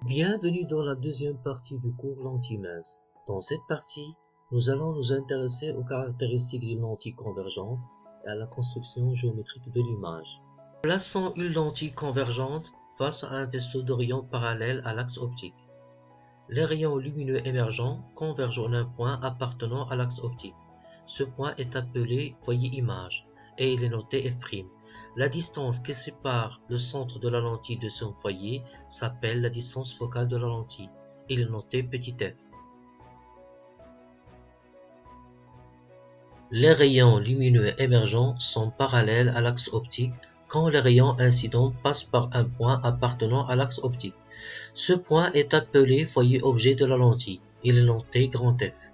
Bienvenue dans la deuxième partie du cours lentille mince. Dans cette partie, nous allons nous intéresser aux caractéristiques d'une lentille convergente et à la construction géométrique de l'image. Plaçons une lentille convergente face à un vaisseau de rayons parallèles à l'axe optique. Les rayons lumineux émergents convergent en un point appartenant à l'axe optique. Ce point est appelé foyer image et il est noté f'. La distance qui sépare le centre de la lentille de son foyer s'appelle la distance focale de la lentille. Il est noté petit f. Les rayons lumineux émergents sont parallèles à l'axe optique quand les rayons incidents passent par un point appartenant à l'axe optique. Ce point est appelé foyer objet de la lentille. Il est noté grand F.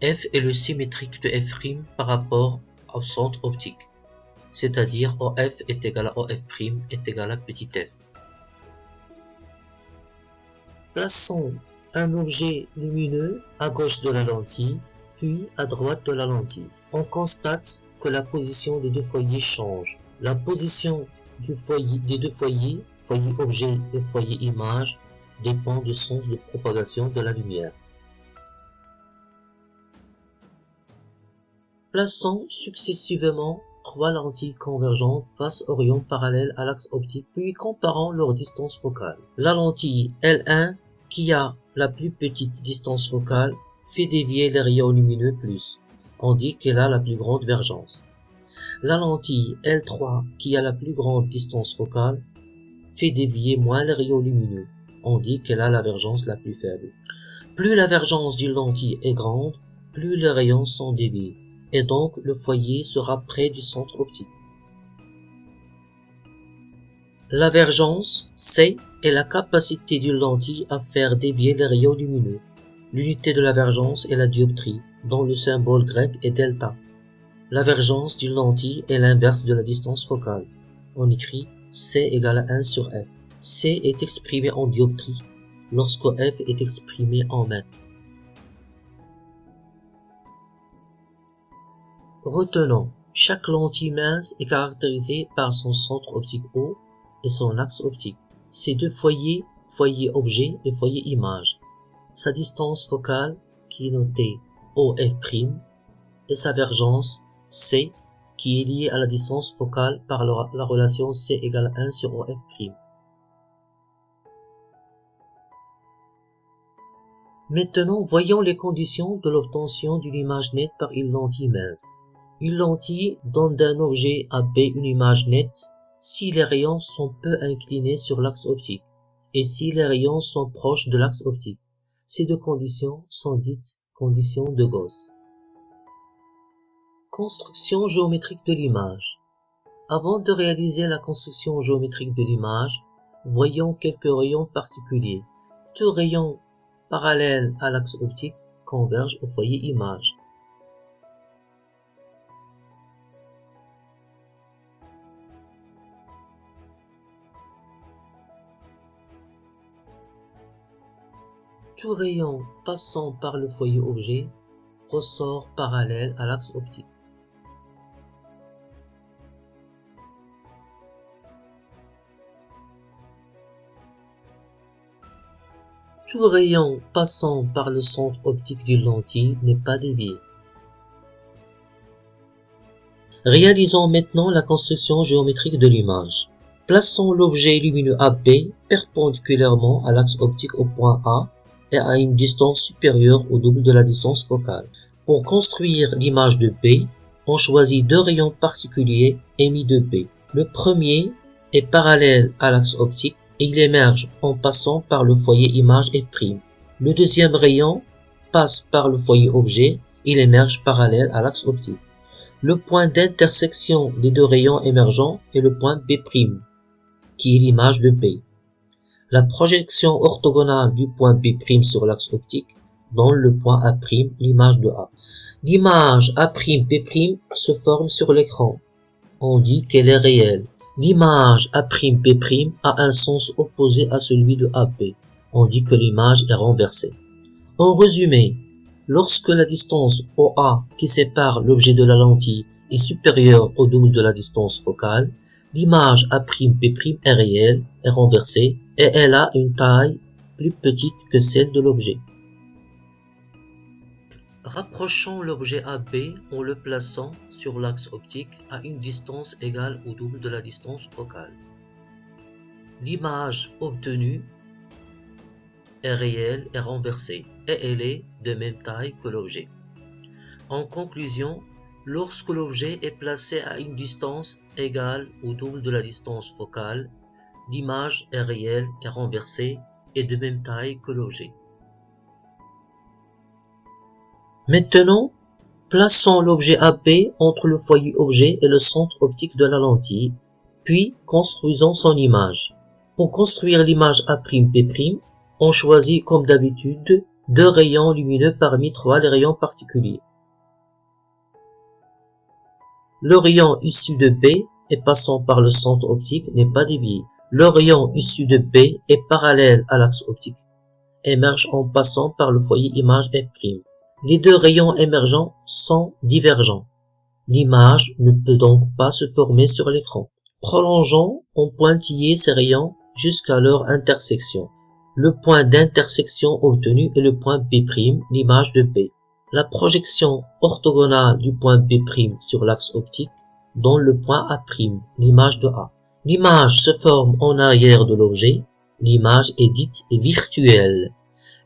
F est le symétrique de f' par rapport au centre optique, c'est-à-dire OF est égal à OF' est égal à petit f. Plaçons un objet lumineux à gauche de la lentille, puis à droite de la lentille. On constate que la position des deux foyers change. La position des deux foyers, foyer objet et foyer image, dépend du sens de propagation de la lumière. Plaçons successivement trois lentilles convergentes face aux rayons parallèles à l'axe optique, puis comparons leur distance focale. La lentille L1, qui a la plus petite distance focale, fait dévier les rayons lumineux plus. On dit qu'elle a la plus grande divergence. La lentille L3, qui a la plus grande distance focale, fait dévier moins les rayons lumineux. On dit qu'elle a la divergence la plus faible. Plus la divergence d'une lentille est grande, plus les rayons sont déviés, et donc le foyer sera près du centre optique. La divergence, C, est la capacité d'une lentille à faire dévier les rayons lumineux. L'unité de la divergence est la dioptrie, dont le symbole grec est delta. La divergence d'une lentille est l'inverse de la distance focale. On écrit C égale à 1 sur F. C est exprimé en dioptrie, lorsque F est exprimé en mètres. Retenons, chaque lentille mince est caractérisée par son centre optique O et son axe optique. Ces deux foyers, foyer objet et foyer image. Sa distance focale, qui est notée OF', et sa divergence C, qui est liée à la distance focale par la relation C égale 1 sur OF'. Maintenant, voyons les conditions de l'obtention d'une image nette par une lentille mince. Une lentille donne d'un objet à B une image nette si les rayons sont peu inclinés sur l'axe optique et si les rayons sont proches de l'axe optique. Ces deux conditions sont dites conditions de Gauss. Construction géométrique de l'image. Avant de réaliser la construction géométrique de l'image, voyons quelques rayons particuliers. Tout rayon parallèle à l'axe optique converge au foyer image. Tout rayon passant par le foyer objet ressort parallèle à l'axe optique. Tout rayon passant par le centre optique d'une lentille n'est pas dévié. Réalisons maintenant la construction géométrique de l'image. Plaçons l'objet lumineux AB perpendiculairement à l'axe optique au point A et à une distance supérieure au double de la distance focale. Pour construire l'image de B, on choisit deux rayons particuliers émis de B. Le premier est parallèle à l'axe optique et il émerge en passant par le foyer image F'. Le deuxième rayon passe par le foyer objet, il émerge parallèle à l'axe optique. Le point d'intersection des deux rayons émergents est le point B', qui est l'image de B. La projection orthogonale du point B' sur l'axe optique donne le point A', l'image de A. L'image A'B' se forme sur l'écran. On dit qu'elle est réelle. L'image A'B' a un sens opposé à celui de AB. On dit que l'image est renversée. En résumé, lorsque la distance OA qui sépare l'objet de la lentille est supérieure au double de la distance focale, l'image A'B' est réelle, est renversée, et elle a une taille plus petite que celle de l'objet. Rapprochons l'objet AB en le plaçant sur l'axe optique à une distance égale au double de la distance focale. L'image obtenue est réelle et renversée, et elle est de même taille que l'objet. En conclusion, lorsque l'objet est placé à une distance égale au double de la distance focale, l'image est réelle et renversée et de même taille que l'objet. Maintenant, plaçons l'objet AB entre le foyer objet et le centre optique de la lentille, puis construisons son image. Pour construire l'image A'P', on choisit comme d'habitude 2 rayons lumineux parmi 3 les rayons particuliers. Le rayon issu de B et passant par le centre optique n'est pas dévié. Le rayon issu de B est parallèle à l'axe optique, émerge en passant par le foyer image F'. Les 2 rayons émergents sont divergents. L'image ne peut donc pas se former sur l'écran. Prolongeons en pointillé ces rayons jusqu'à leur intersection. Le point d'intersection obtenu est le point B', l'image de B. La projection orthogonale du point B' sur l'axe optique donne le point A', l'image de A. L'image se forme en arrière de l'objet. L'image est dite virtuelle.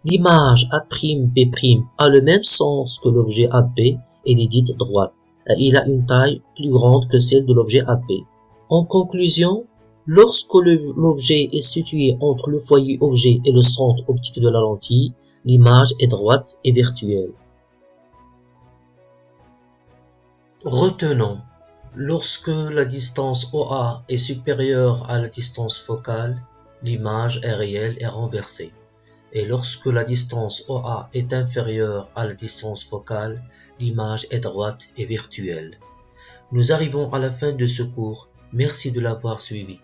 L'image A'B' a le même sens que l'objet AB et est dite droite. Il a une taille plus grande que celle de l'objet AB. En conclusion, lorsque l'objet est situé entre le foyer objet et le centre optique de la lentille, l'image est droite et virtuelle. Retenons, lorsque la distance OA est supérieure à la distance focale, l'image est réelle et renversée. Et lorsque la distance OA est inférieure à la distance focale, l'image est droite et virtuelle. Nous arrivons à la fin de ce cours. Merci de l'avoir suivi.